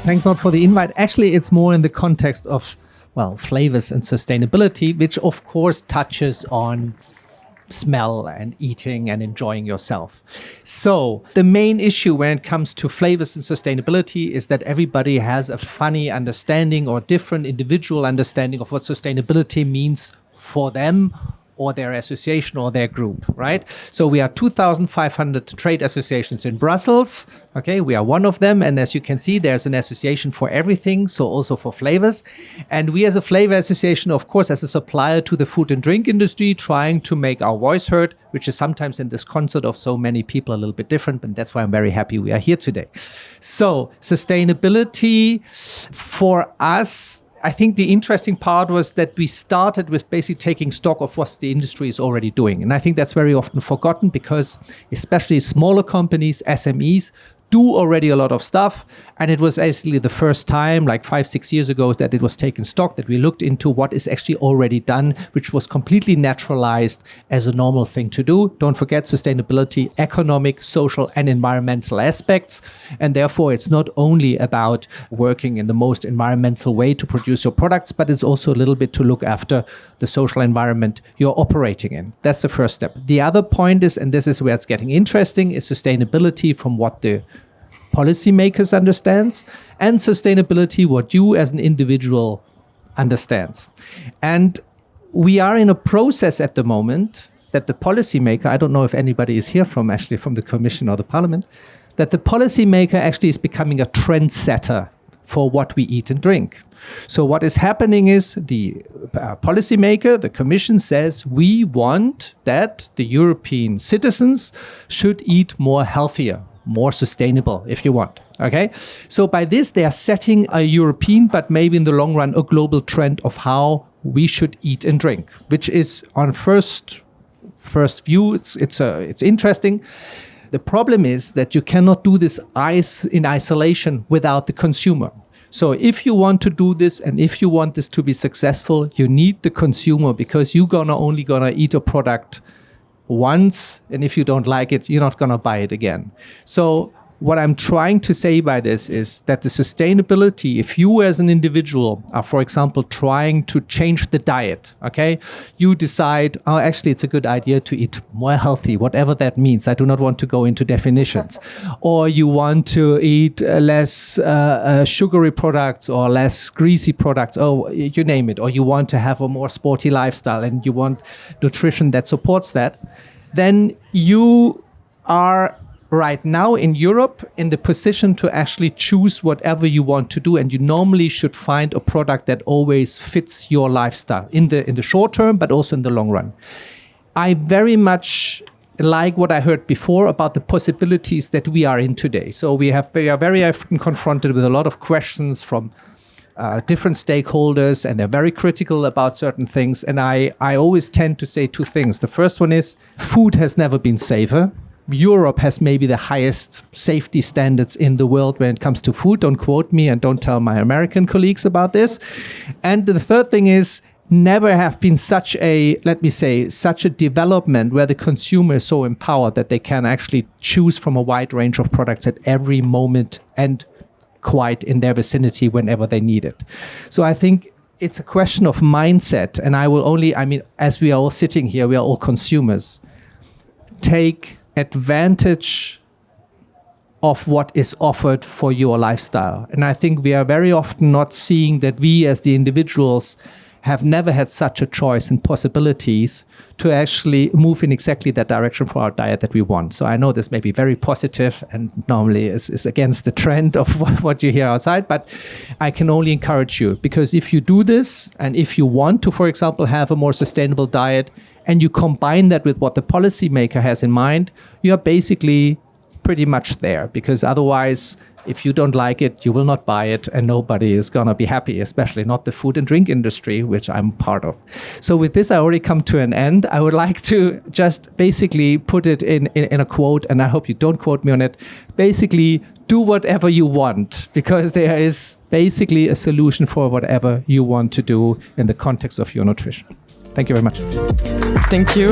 Thanks a lot for the invite. Actually, it's more in the context of, well, flavors and sustainability, which of course touches on smell and eating and enjoying yourself. So the main issue when it comes to flavors and sustainability is that everybody has a funny understanding or different individual understanding of what sustainability means for them or their association or their group, right? So we are 2,500 trade associations in Brussels. Okay, we are one of them. And as you can see, there's an association for everything, so also for flavors. And we as a flavor association, of course, as a supplier to the food and drink industry, trying to make our voice heard, which is sometimes in this concert of so many people a little bit different. And that's why I'm very happy we are here today. So sustainability for us, I think the interesting part was that we started with basically taking stock of what the industry is already doing. And I think that's very often forgotten because especially smaller companies, SMEs, do already a lot of stuff. And it was actually the first time, like 5-6 years ago, that it was taken stock, that we looked into what is actually already done, which was completely naturalized as a normal thing to do. Don't forget sustainability, economic, social, and environmental aspects. And therefore, it's not only about working in the most environmental way to produce your products, but it's also a little bit to look after the social environment you're operating in. That's the first step. The other point is, and this is where it's getting interesting, is sustainability from what the policymakers understands, and sustainability what you as an individual understands. And we are in a process at the moment that the policymaker, I don't know if anybody is here from the Commission or the Parliament, that the policymaker actually is becoming a trendsetter for what we eat and drink. So what is happening is the policymaker, the Commission says, we want that the European citizens should eat more healthier, more sustainable, if you want. Okay. So by this, they are setting a European, but maybe in the long run, a global trend of how we should eat and drink, which is on first view, it's interesting. The problem is that you cannot do this in isolation without the consumer. So if you want to do this and if you want this to be successful, you need the consumer, because you're only gonna eat a product once, and if you don't like it, you're not going to buy it again. So what I'm trying to say by this is that the sustainability, if you as an individual are, for example, trying to change the diet, okay, you decide, oh, actually, it's a good idea to eat more healthy, whatever that means. I do not want to go into definitions. Or you want to eat less sugary products or less greasy products, or you name it. Or you want to have a more sporty lifestyle and you want nutrition that supports that. Then you are right now in Europe in the position to actually choose whatever you want to do, and you normally should find a product that always fits your lifestyle in the short term, but also in the long run. I very much like what I heard before about the possibilities that we are in today. So we are very often confronted with a lot of questions from different stakeholders, and they're very critical about certain things. And I always tend to say two things. The first one is food has never been safer. Europe has maybe the highest safety standards in the world when it comes to food. Don't quote me and don't tell my American colleagues about this. And the third thing is, never have been such a development where the consumer is so empowered that they can actually choose from a wide range of products at every moment and quite in their vicinity whenever they need it. So I think it's a question of mindset. And as we are all sitting here, we are all consumers. Take advantage of what is offered for your lifestyle. And I think we are very often not seeing that we as the individuals have never had such a choice and possibilities to actually move in exactly that direction for our diet that we want. So I know this may be very positive and normally is against the trend of what you hear outside, but I can only encourage you, because if you do this and if you want to, for example, have a more sustainable diet and you combine that with what the policymaker has in mind, you're basically pretty much there, because otherwise, if you don't like it, you will not buy it, and nobody is going to be happy, especially not the food and drink industry, which I'm part of. So with this, I already come to an end. I would like to just basically put it in a quote, and I hope you don't quote me on it. Basically, do whatever you want, because there is basically a solution for whatever you want to do in the context of your nutrition. Thank you very much. Thank you.